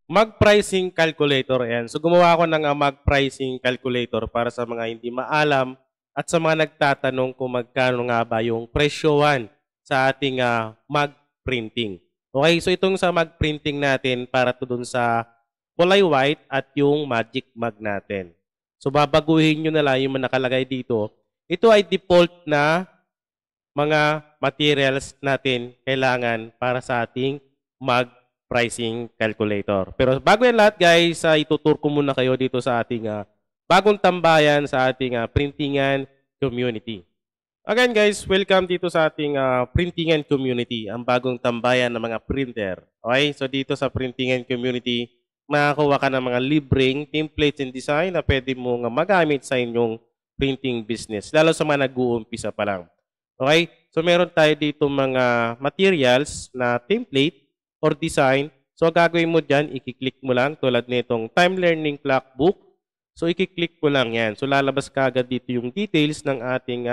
Mag-pricing calculator, ayan. So gumawa ako ng mag-pricing calculator para sa mga hindi maalam at sa mga nagtatanong kung magkano nga ba yung presyohan sa ating mag-printing. Okay, so itong sa mag-printing natin para to dun sa kulay white at yung magic mug natin. So babaguhin nyo na lang yung nakalagay dito. Ito ay default na mga materials natin kailangan para sa ating mag-pricing calculator. Pero bago yan lahat guys, itutur ko muna kayo dito sa ating bagong tambayan sa ating printingan community. Again guys, welcome dito sa ating printingan community, ang bagong tambayan ng mga printer. Okay, so dito sa printingan community, makakuha ka ng mga libreng templates and design na pwede mong magamit sa inyong printing business, lalo sa mga nag-uumpisa pa lang. Okay? So meron tayo dito mga materials na template or design. So gagawin mo dyan, i-click mo lang tulad nitong Time Learning Clock Book. So i-click mo lang yan. So lalabas ka agad dito yung details ng ating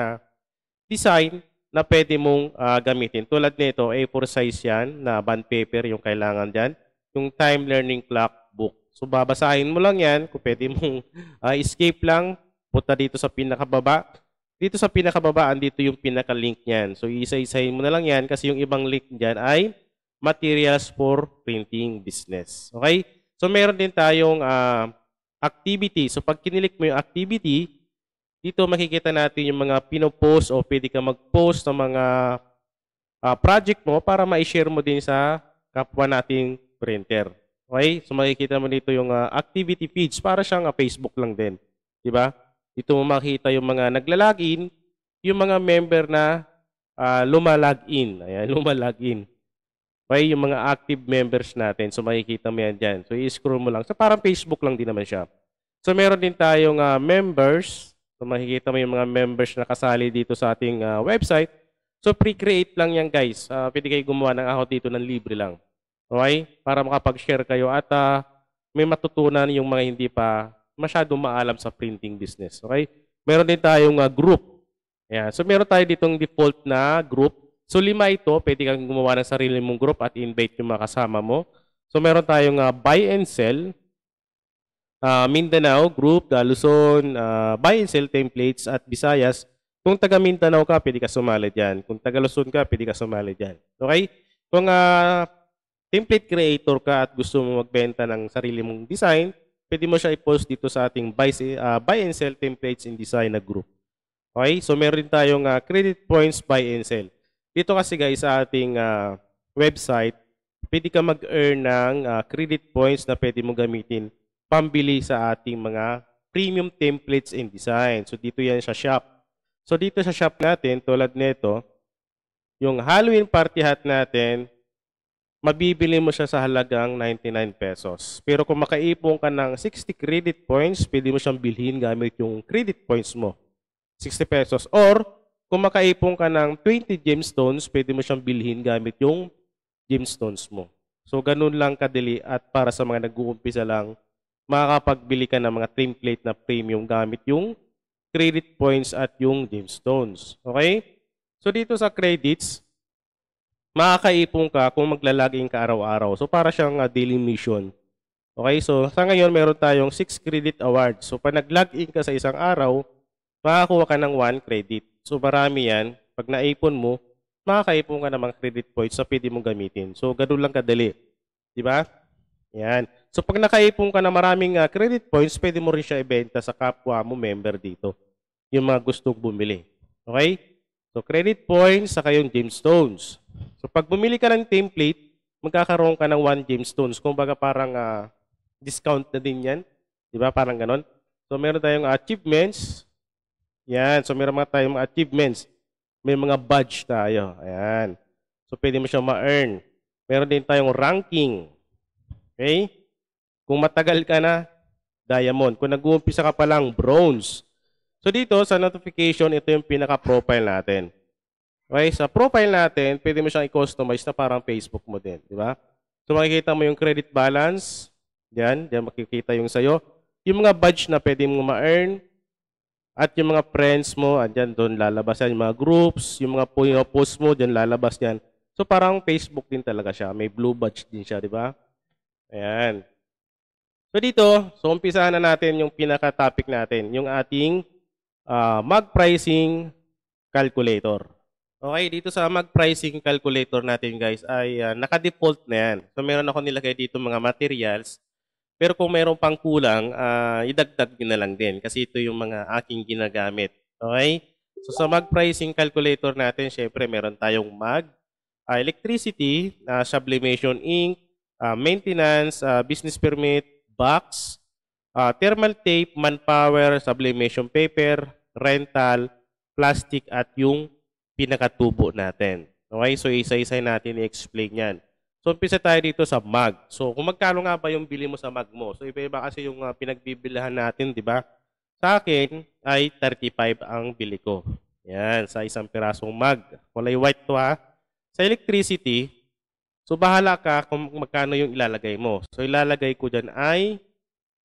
design na pwede mong gamitin. Tulad nito, A4 size yan na bond paper yung kailangan dyan. Yung Time Learning Clock Book. So babasahin mo lang yan. Kung pwede mong escape lang, punta dito sa pinakababa. Dito sa pinakababaan, dito yung pinaka-link niyan. So, isa-isahin mo na lang yan kasi yung ibang link dyan ay materials for printing business. Okay? So, meron din tayong activity. So, pag kinilik mo yung activity, dito makikita natin yung mga pinopost o pwede ka mag-post ng mga project mo para ma-share mo din sa kapwa nating printer. Okay? So, makikita mo dito yung activity feeds para siyang Facebook lang din. Diba? Dito mo makita yung mga naglalagin, yung mga member na lumalagin. Ayan, lumalagin. Okay, yung mga active members natin. So makikita mo yan dyan. So i-scroll mo lang. So parang Facebook lang din naman siya. So meron din tayong members. So makikita mo yung mga members na kasali dito sa ating website. So pre-create lang yan guys. Pwede kayo gumawa ng account dito ng libre lang. Okay? Para makapag-share kayo at may matutunan yung mga hindi pa masyadong maalam sa printing business. Okay? Meron din tayong group. Ayan. So meron tayo ditong default na group. So 5 ito, pwede kang gumawa ng sarili mong group at invite yung mga kasama mo. So meron tayong buy and sell, Mindanao group, Luzon, buy and sell templates at Visayas. Kung taga Mindanao ka, pwede ka sumali dyan. Kung taga Luzon ka, pwede ka sumali dyan. Okay? Kung template creator ka at gusto mo magbenta ng sarili mong design, pwede mo siya i-post dito sa ating buy and sell templates in design na group. Okay? So, meron din tayong credit points buy and sell. Dito kasi guys sa ating website, pwede ka mag-earn ng credit points na pwede mo gamitin pambili sa ating mga premium templates and design. So, dito yan sa shop. So, dito sa shop natin, tulad nito, yung Halloween party hat natin, mabibili mo siya sa halagang 99 pesos. Pero kung makaipon ka ng 60 credit points, pwede mo siyang bilhin gamit yung credit points mo. 60 pesos. Or, kung makaipon ka ng 20 gemstones, pwede mo siyang bilhin gamit yung gemstones mo. So, ganun lang kadali at para sa mga nag-uumpisa lang, makakapagbili ka ng mga template na premium gamit yung credit points at yung gemstones. Okay? So, dito sa credits, makakaipon ka kung maglalagin ka araw-araw. So, para siyang daily mission. Okay, so sa ngayon, meron tayong 6 credit awards. So, pag nag-login ka sa isang araw, makakuha ka ng 1 credit. So, marami yan. Pag naipon mo, makakaipon ka ng mga credit points na pwede mong gamitin. So, ganun lang kadali. Di ba? Yan. So, pag nakaipon ka ng maraming credit points, pwede mo rin siya ibenta sa kapwa mo member dito. Yung mga gustong bumili. Okay? So, credit points, saka yung gemstones. So, pag bumili ka ng template, magkakaroon ka ng 1 gemstones. Kung baga parang discount na din yan. Di ba? Parang ganon. So, meron tayong achievements. Yan. So, meron mga tayong achievements. May mga badge tayo. Ayan. So, pwede mo siya ma-earn. Meron din tayong ranking. Okay? Kung matagal ka na, diamond. Kung nag-uumpisa ka pa lang, bronze. So, dito sa notification, ito yung pinaka-profile natin. Okay, sa profile natin, pwede mo siyang i-customize na parang Facebook mo din, di ba? So makikita mo yung credit balance, diyan makikita yung sa'yo. Yung mga badge na pwede mo ma-earn, at yung mga friends mo, andyan doon lalabas yan. Yung mga groups, yung mga post mo, diyan lalabas yan. So parang Facebook din talaga siya. May blue badge din siya, di ba? Ayan. So dito, umpisahan na natin yung pinaka-topic natin, yung ating mag pricing calculator. Okay, dito sa mag pricing calculator natin guys ay naka-default na yan. So meron ako nilagay dito mga materials. Pero kung meron pang kulang, idagdag nyo na lang din kasi ito yung mga aking ginagamit. Okay? So sa mag pricing calculator natin, syempre meron tayong mag, electricity, sublimation ink, maintenance, business permit, box, thermal tape, manpower, sublimation paper, rental, plastic at yung pinakatubo natin. Okay? So isa-isa natin i-explain yan. So, umpisa tayo dito sa mag. So, kung magkano nga ba yung bili mo sa mag mo? So, iba-iba kasi yung pinagbibilihan natin, di ba? Sa akin ay 35 ang bili ko. Yan, sa isang pirasong mag. Kulay white to ha. Sa electricity, so bahala ka kung magkano yung ilalagay mo. So, ilalagay ko dyan ay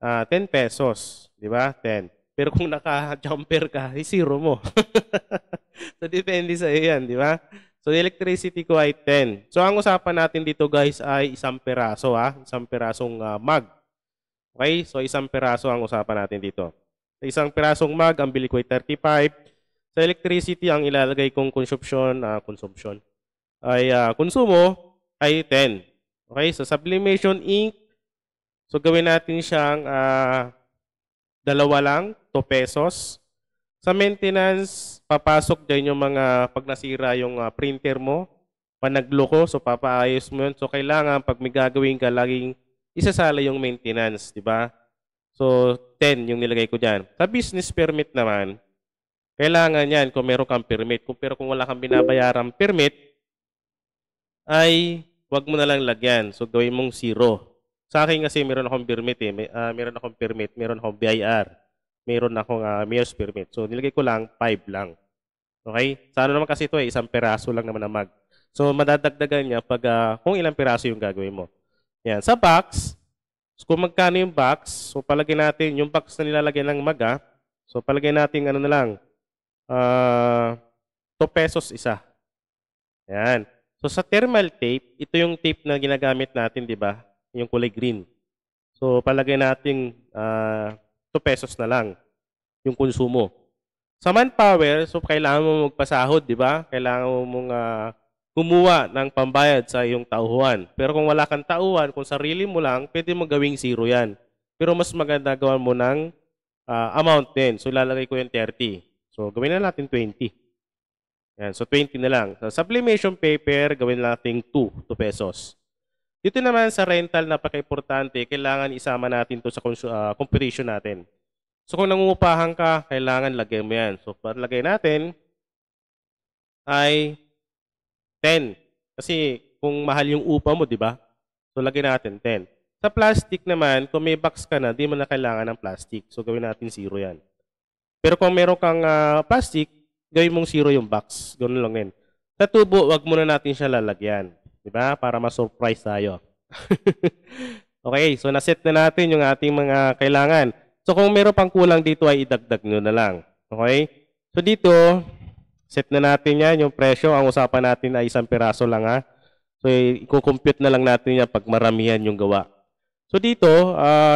10 pesos. Di ba? 10. Pero kung naka-jumper ka, zero mo. So, depende sa iyo yan, di ba? So, electricity ko ay 10. So, ang usapan natin dito guys ay isang peraso ha. Isang perasong mag. Okay? So, isang peraso ang usapan natin dito. Sa isang perasong mag, ang bili ko ay 35. Sa electricity, ang ilalagay kong consumption ay konsumo ay 10. Okay? So, sublimation ink. So, gawin natin siyang dalawa lang, 2 pesos. Sa maintenance, papasok dyan yung mga pag nasira yung printer mo, panagloko, so papaayos mo yun. So kailangan pag may gagawin ka, laging isasala yung maintenance, di ba? So 10 yung nilagay ko dyan. Sa business permit naman, kailangan yan kung meron kang permit. Pero kung wala kang binabayarang permit, ay wag mo na lang lagyan. So gawin mong 0. Sa akin kasi meron akong permit meron akong BIR. Meron akong mayor's permit. So, nilagay ko lang 5 lang. Okay? Sana naman kasi ito isang peraso lang naman na mag. So, madadagdagan niya pag kung ilang peraso yung gagawin mo. Yan. Sa box, so kung magkano yung box, so palagay natin yung box na nilalagay ng mag so palagay natin ano na lang, 2 pesos isa. Yan. So, sa thermal tape, ito yung tape na ginagamit natin, di ba? Yung kulay green. So, palagay natin 2 pesos na lang yung konsumo. Sa manpower, so kailangan mo magpasahod, di ba? Kailangan mo mong kumuha ng pambayad sa iyong tauhan. Pero kung wala kang tauhan, kung sarili mo lang, pwede mo gawing 0 yan. Pero mas maganda gawan mo ng amount din. So ilalagay ko yung 30. So gawin na natin 20. Yan, so 20 na lang. Sa sublimation paper, gawin natin 2 pesos. Dito naman sa rental, napaka-importante, kailangan isama natin to sa computation natin. So kung nangungupahan ka, kailangan lagay mo yan. So lagay natin ay 10. Kasi kung mahal yung upa mo, di ba? So lagay natin 10. Sa plastic naman, kung may box ka na, di mo na kailangan ng plastic. So gawin natin 0 yan. Pero kung meron kang plastic, gawin mong 0 yung box. Ganoon lang din. Sa tubo, wag muna natin siya lalagyan. Diba? Para ma-surprise tayo. Okay, so naset na natin yung ating mga kailangan. So kung meron pang kulang dito ay idagdag nyo na lang. Okay? So dito, set na natin yan yung presyo. Ang usapan natin ay isang piraso lang ha. So i-compute na lang natin yan pag maramihan yung gawa. So dito,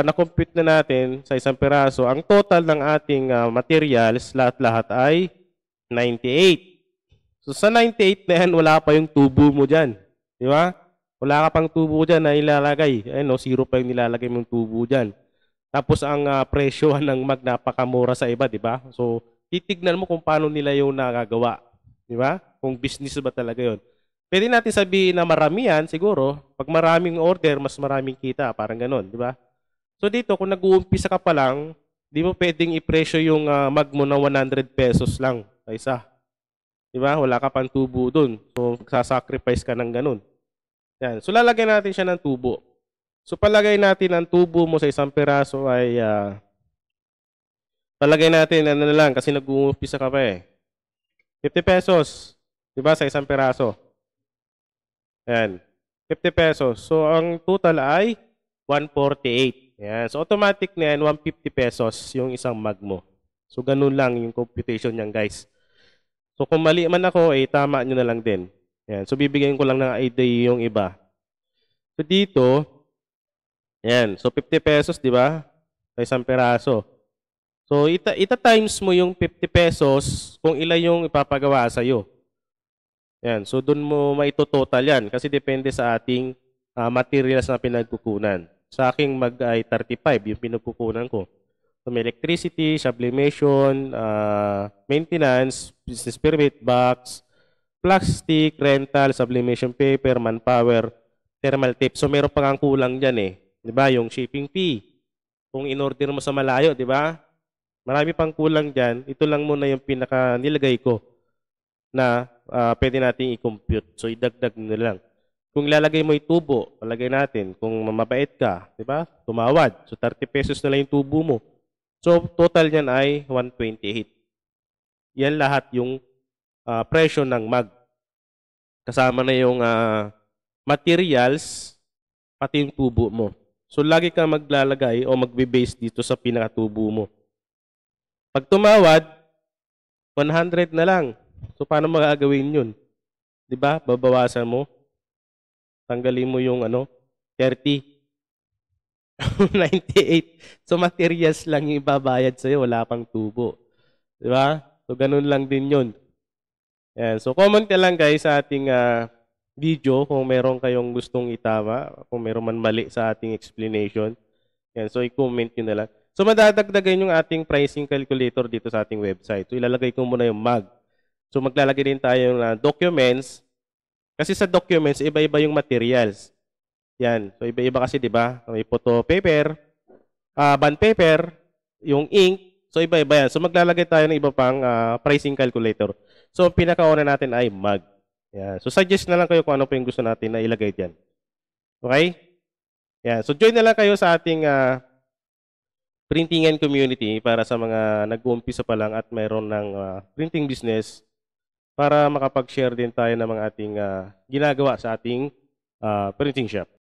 na-compute na natin sa isang piraso. Ang total ng ating materials, lahat-lahat ay 98. So sa 98 na yan, wala pa yung tubo mo dyan. Di ba? Wala ka pang tubo dyan na ilalagay. Ayun, 0 pa yung nilalagay mong tubo dyan. Tapos ang presyo ng mag napakamura sa iba, di ba? So, titignan mo kung paano nila yung nagagawa. Di ba? Kung business ba talaga yun. Pwede natin sabihin na maramihan, siguro. Pag maraming order, mas maraming kita. Parang ganun, di ba? So dito, kung nag-uumpisa ka pa lang, di mo pwedeng i-presyo yung mag mo na 100 pesos lang sa isa. Di ba? Wala ka pang tubo dun. So, magsasacrifice ka ng ganun. Yan. So, lalagyan natin siya ng tubo. So, palagay natin ang tubo mo sa isang peraso ay palagay natin, ano na lang, kasi nag-uumpisa ka pa eh. 50 pesos. Di ba? Sa isang peraso. Yan. 50 pesos. So, ang total ay 148. Yan. So, automatic na yan, 150 pesos yung isang mag mo. So, ganun lang yung computation niyan, guys. So, kung mali man ako, eh, tama nyo na lang din. Yan. So, bibigyan ko lang ng idea yung iba. So, dito, Yan. So, 50 pesos, di ba? Sa isang peraso. So, ita-times mo yung 50 pesos kung ilan yung ipapagawa sa'yo. Yan. So, dun mo maitototal yan kasi depende sa ating materials na pinagkukunan. Sa aking mag ay 35 yung pinagkukunan ko. So, may electricity, sublimation, maintenance, business permit, box, plastic, rental, sublimation paper, manpower, thermal tape. So, meron pang kulang dyan eh. Di ba? Yung shipping fee. Kung in-order mo sa malayo, di ba? Marami pang kulang dyan. Ito lang muna yung pinaka nilagay ko na pwede nating i-compute. So, idagdag na lang. Kung ilalagay mo yung tubo, palagay natin, kung mabait ka, di ba? Tumawad. So, 30 pesos na lang yung tubo mo. So, total niyan ay 128. Yan lahat yung presyo ng mag. Kasama na yung materials, pati yung tubo mo. So, lagi ka maglalagay o magbe-base dito sa pinakatubo mo. Pag tumawad, 100 na lang. So, paano magagawin yun? Di ba? Babawasan mo. Tanggalin mo yung 30. 98. So, materials lang yung ibabayad sa'yo. Wala pang tubo. Di ba? So, ganun lang din yun. Yan. So, comment ka lang guys sa ating video kung meron kayong gustong itama, kung meron man mali sa ating explanation. Yan. So, i-comment nyo na lang. So, madadagdagan yung ating pricing calculator dito sa ating website. So, ilalagay ko muna yung mag. So, maglalagay din tayo ng documents. Kasi sa documents, iba-iba yung materials. Yan. So, iba-iba kasi, di ba? May photo paper, bond paper, yung ink. So, iba-iba yan. So, maglalagay tayo ng iba pang pricing calculator. So, pinakauna natin ay mag. Yan. So, suggest na lang kayo kung ano pa yung gusto natin na ilagay dyan. Okay? Yan. So, join na lang kayo sa ating printing and community para sa mga nag-uumpisa pa lang at mayroon ng printing business para makapag-share din tayo ng mga ating ginagawa sa ating printing shop.